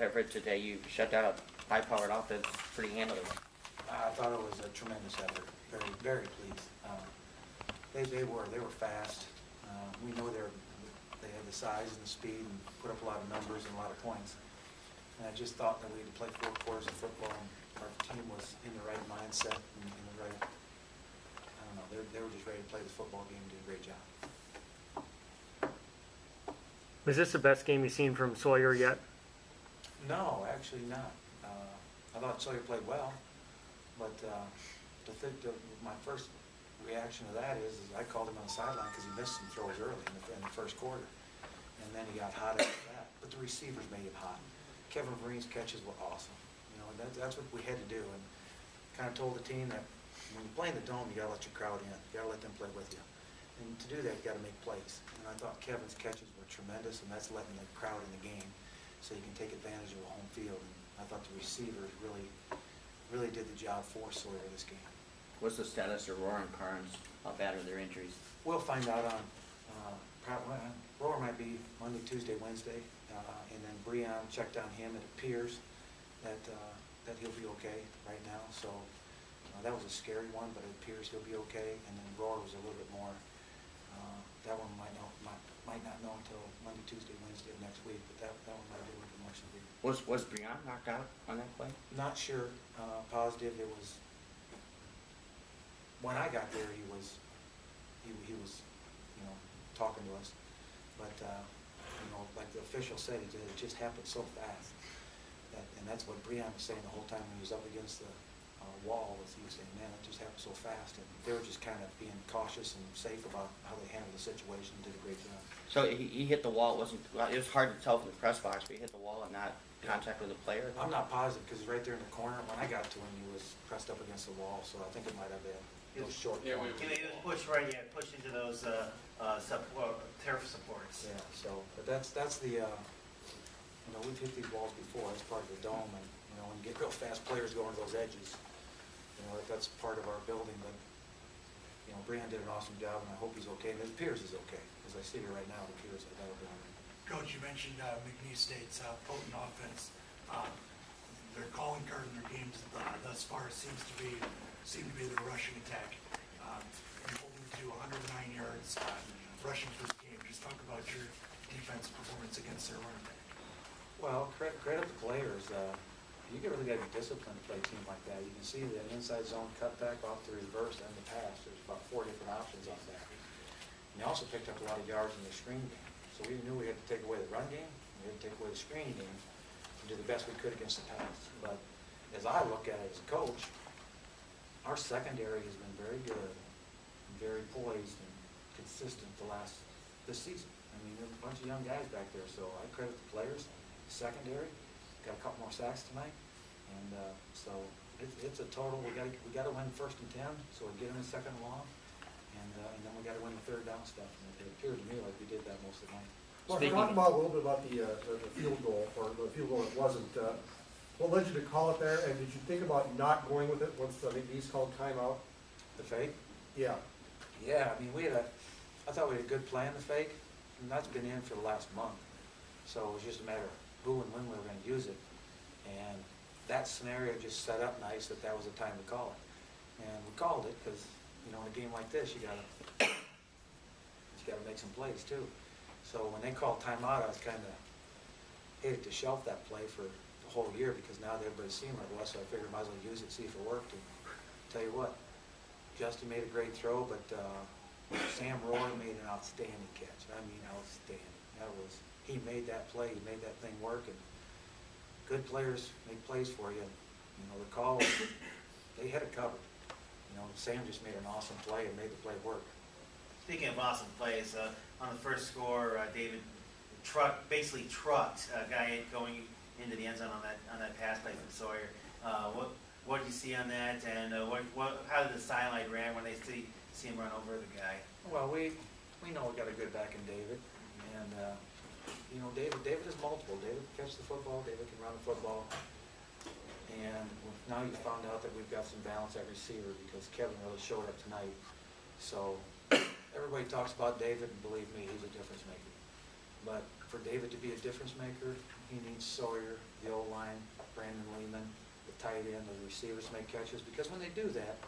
effort today. You shut down a high-powered offense pretty handily. I thought it was a tremendous effort. Very, very pleased. They were fast. We know they had the size and the speed and put up a lot of numbers and a lot of points. And I just thought that we had to play 4 quarters of football, and our team was in the right mindset and in the right. I don't know. They were just ready to play the football game and do a great job. Was this the best game you've seen from Sawyer yet? No, actually not. I thought Sawyer played well, but my first reaction to that is I called him on the sideline because he missed some throws early in the first quarter, and then he got hot after that. But the receivers made him hot. Kevin Vereen's catches were awesome. You know, that's what we had to do, and kind of told the team that when you play in the dome, you got to let your crowd in. You got to let them play with you. And to do that, you got to make plays. And I thought Kevin's catches were tremendous, and that's letting the crowd in the game so you can take advantage of a home field. And I thought the receivers really did the job for Sawyer this game. What's the status of Roar and Carnes? How bad are their injuries? We'll find out on, Roar might be Monday, Tuesday, Wednesday, and then Breon checked on him. It appears that he'll be okay right now. So that was a scary one, but it appears he'll be okay. And then Roar was a little bit more. That one might not know until Monday, Tuesday, Wednesday of next week, but that one might be a little bit more severe. Was Breon knocked out on that play? Not sure, positive. It was when I got there. He was, talking to us, but like the official said, it just happened so fast. And that's what Breon was saying the whole time when he was up against the wall. Was he was saying, man, it just happened so fast, and they were just kind of being cautious and safe about how they handled the situation and did a great job. So he hit the wall. It was hard to tell from the press box, but he hit the wall and not contact with the player? I'm not positive because he's right there in the corner. When I got to him, he was pressed up against the wall, so I think it might have been those short corners. He was pushed right, pushed into those turf supports. Yeah, so, but that's the, we've hit these walls before. That's part of the dome, and, when you get real fast players going to those edges, that's part of our building, but, Breon did an awesome job, and I hope he's okay, and it appears he's okay. As I see here right now, it appears that that'll be all right. Coach, you mentioned McNeese State's potent offense. Their calling card in their games thus far seem to be the rushing attack. Holding to 109 yards rushing for the game. Just talk about your defensive performance against their running back. Well, credit the players. You really got to be disciplined to play a team like that. You can see the inside zone cutback off the reverse and the pass. There's about 4 different options on that. And they also picked up a lot of yards in the screen game. So we knew we had to take away the run game, we had to take away the screen game, and do the best we could against the pass. But as I look at it as a coach, our secondary has been very good, and very poised and consistent this season. I mean, there's a bunch of young guys back there, so I credit the players, the secondary. Got a couple more sacks tonight, and so it's a total. We got to win 1st and 10, so we get them in 2nd and long, and then we got to win the 3rd down stuff. And it appeared to me like we did that most of the night. Well, talk about a little bit about the field goal, or the field goal that wasn't. What led you to call it there, and did you think about not going with it once the McNeese called timeout? The fake? Yeah. Yeah, I mean, I thought we had a good plan, the fake, and that's been in for the last month. So it was just a matter of who and when we were going to use it. And that scenario just set up nice that was the time to call it. And we called it because, in a game like this, you got to make some plays too. So when they called timeout, I was kind of hated to shelf that play for the whole year because now everybody's seen what it was, so I figured I might as well use it, see if it worked. And tell you what, Justin made a great throw, but Sam Roy made an outstanding catch. I mean, outstanding. He made that play, he made that thing work, and good players make plays for you. The call, they had it covered. Sam just made an awesome play and made the play work. Speaking of awesome plays, on the first score, David basically trucked a guy going into the end zone on that pass play from Sawyer. What did you see on that, and how did the sideline react when they see him run over the guy? Well, we know we got a good back in David, and David is multiple. David can catch the football, David can run the football, and now you found out that we've got some balance at receiver because Kevin really showed up tonight. So everybody talks about David, and believe me, he's a difference maker. But for David to be a difference maker, he needs Sawyer, the old line, Brandon Lehman, the tight end, the receivers make catches, because when they do that,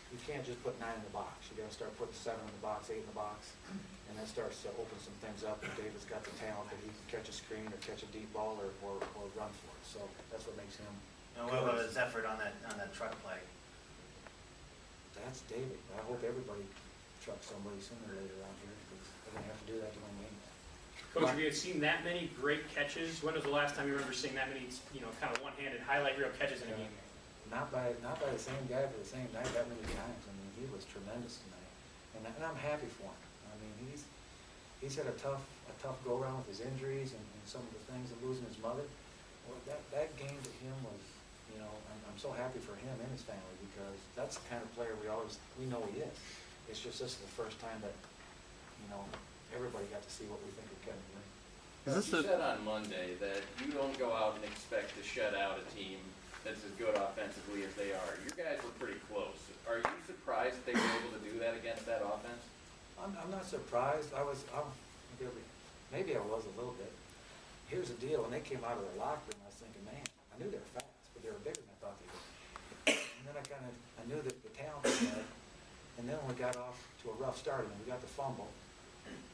you can't just put 9 in the box. You gotta start putting 7 in the box, 8 in the box, and that starts to open some things up, and David's got the talent that he can catch a screen or catch a deep ball or run for it. So that's what makes him And what about his effort on that truck play? That's David. I hope everybody trucks somebody sooner or later around here, because they're gonna have to do that to win games. Coach, have you seen that many great catches? When was the last time you remember seeing that many, kind of one-handed highlight reel catches in a game? Not by the same guy for the same night that many times. I mean, he was tremendous tonight, and I'm happy for him. I mean, he's had a tough go around with his injuries and some of the things of losing his mother. Well, that game to him was, I'm so happy for him and his family, because that's the kind of player we know he is. It's just this is the first time that everybody got to see what we think of Kevin Green. You said on Monday that you don't go out and expect to shut out a team that's as good offensively as they are. Your guys were pretty close. Are you surprised that they were able to do that against that offense? I'm not surprised. Maybe I was a little bit. Here's the deal: when they came out of their locker room, I was thinking, man, I knew they were fast, but they were bigger than I thought they were. And then I knew that the talent they had. And then we got off to a rough start, and we got the fumble,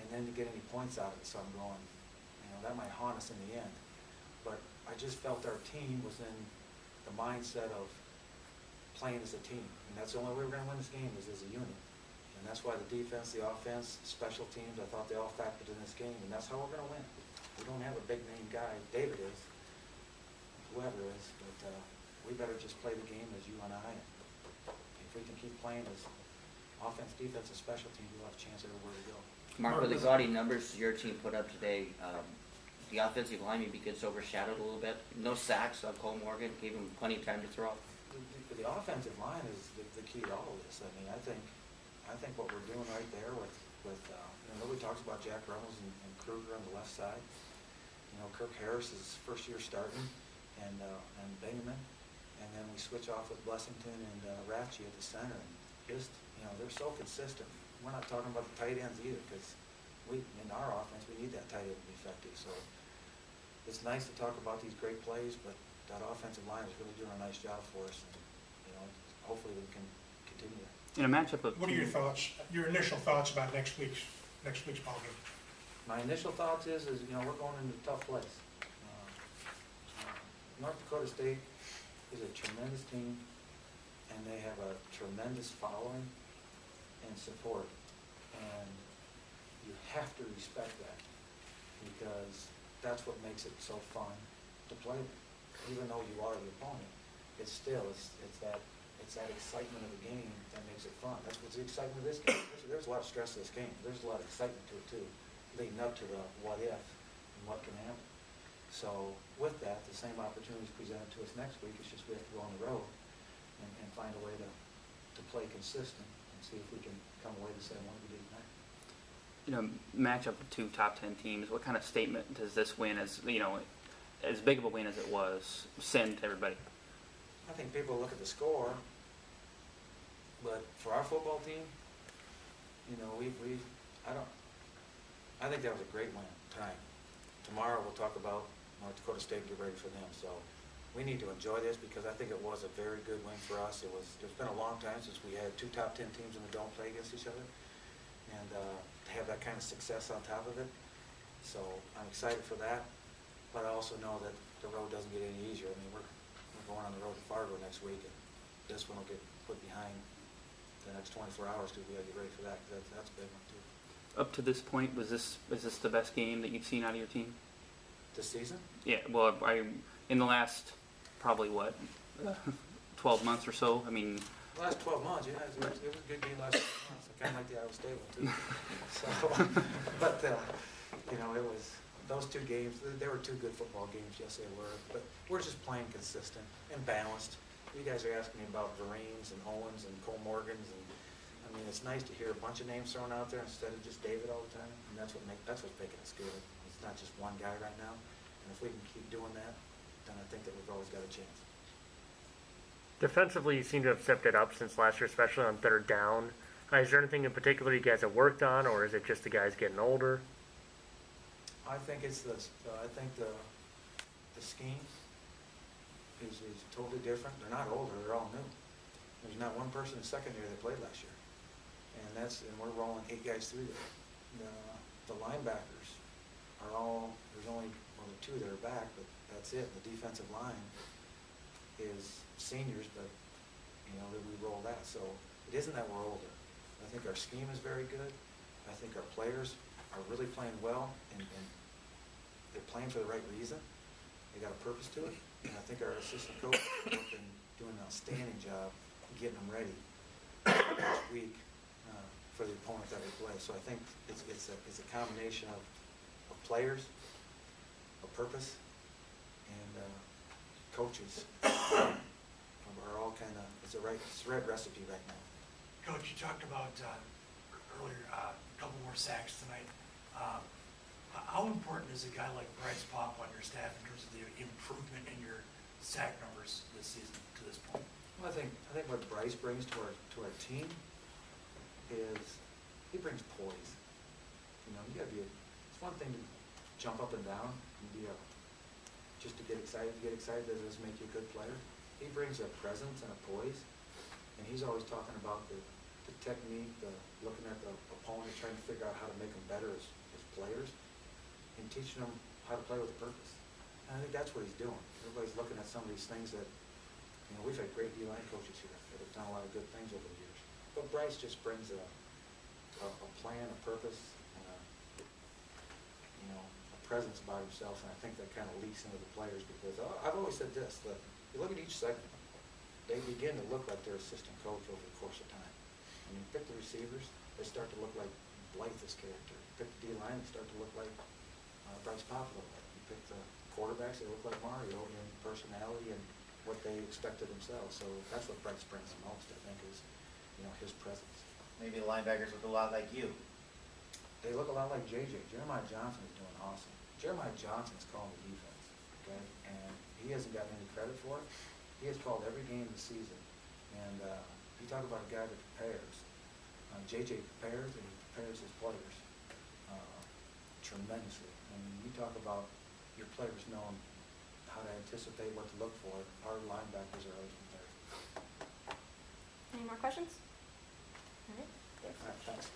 and then to get any points out of it, so I'm going, that might haunt us in the end. But I just felt our team was in the mindset of playing as a team, and that's the only way we're going to win this game is as a unit. And that's why the defense, the offense, special teams, I thought they all factored in this game, and that's how we're going to win. We don't have a big name guy. David is, whoever is, but we better just play the game as you and I. If we can keep playing as offense, defense, and special teams, we'll have a chance everywhere we go. Mark, with the gaudy numbers your team put up today, the offensive line maybe gets overshadowed a little bit. No sacks on Cole Morgan, gave him plenty of time to throw. The offensive line is the key to all of this. I mean, I think what we're doing right there with nobody talks about Jack Reynolds and Kruger on the left side. Kirk Harris is first year starting, and Bingaman, and then we switch off with Blessington and Ratchie at the center. And just they're so consistent. We're not talking about the tight ends either, because in our offense we need that tight end to be effective. So it's nice to talk about these great plays, but that offensive line is really doing a nice job for us, and hopefully we can continue that. In a matchup of What are your thoughts, your initial thoughts about next week's ball game? My initial thoughts is we're going into a tough place. North Dakota State is a tremendous team, and they have a tremendous following and support, and you have to respect that, because that's what makes it so fun to play with. Even though you are the opponent, it's that excitement of the game that makes it fun. That's what's the excitement of this game. There's a lot of stress to this game. There's a lot of excitement to it too, leading up to the what if and what can happen. So with that, the same opportunities presented to us next week. It's just we have to go on the road and find a way to play consistent and see if we can come away the same way we did tonight. matchup of two top 10 teams, what kind of statement does this win, as as big of a win as it was, send to everybody? I think people look at the score, but for our football team, I think that was a great win tonight. Tomorrow we'll talk about North Dakota State and get ready for them. So we need to enjoy this, because I think it was a very good win for us. It's been a long time since we had two top 10 teams in the dome play against each other, and to have that kind of success on top of it. So I'm excited for that, but I also know that the road doesn't get any easier. I mean, we're going on the road to Fargo next week, and this one will get put behind the next 24 hours because we got to get ready for that, because that's a big one too. Up to this point, is this the best game that you've seen out of your team? This season? Yeah, well, in the last probably 12 months or so. I mean, The last 12 months, yeah, it was a good game last 12 months. I kind of like the Iowa State one too. So, but it was those two games. They were two good football games. Yes, they were. But we're just playing consistent and balanced. You guys are asking me about Vereen's and Owens and Cole Morgan's, and I mean, it's nice to hear a bunch of names thrown out there instead of just David all the time. And that's what's making us good. It's not just one guy right now. And if we can keep doing that, then I think that we've always got a chance. defensively, you seem to have stepped it up since last year, especially on third down. Is there anything in particular you guys have worked on, or is it just the guys getting older? I think it's the scheme. is totally different. They're not older, they're all new. There's not one person in secondary that played last year. And we're rolling 8 guys through there. The linebackers are all, there's only, well, the 2 that are back, but that's it. The defensive line is seniors, but, that we rolled out. So it isn't that we're older. I think our scheme is very good. I think our players are really playing well, and they're playing for the right reason. They got a purpose to it. And I think our assistant coach is doing an outstanding job getting them ready each week for the opponent that we play. So I think it's a combination of players, a purpose, and coaches are all kind of, it's the right recipe right now. Coach, you talked about earlier a couple more sacks tonight. How important is a guy like Bryce Pop on your staff in terms of the improvement in your sack numbers this season to this point? Well, I think what Bryce brings to our team is he brings poise. You gotta it's one thing to jump up and down and just to get excited. That doesn't make you a good player. He brings a presence and a poise, and he's always talking about the technique, looking at the opponent, trying to figure out how to make them better as players, and teaching them how to play with a purpose. And I think that's what he's doing. Everybody's looking at some of these things that, we've had great D-line coaches here that have done a lot of good things over the years. But Bryce just brings a plan, a purpose, and a presence about himself, and I think that kind of leaks into the players because I've always said this, that you look at each segment, they begin to look like their assistant coach over the course of time. When you pick the receivers, they start to look like Blythe's character. You pick the D-line, they start to look like Bryce Pop looked like. You pick the quarterbacks, they look like Mario in personality and what they expect of themselves. So that's what Bryce brings the most, I think, is his presence. Maybe the linebackers look a lot like you. They look a lot like JJ. Jeremiah Johnson is doing awesome. Jeremiah Johnson is calling the defense, okay? And he hasn't gotten any credit for it. He has called every game of the season. And you talk about a guy that prepares. JJ prepares, and he prepares his players tremendously. And you talk about your players knowing how to anticipate what to look for. Our linebackers are always prepared. Any more questions? All right, thanks. All right, thanks.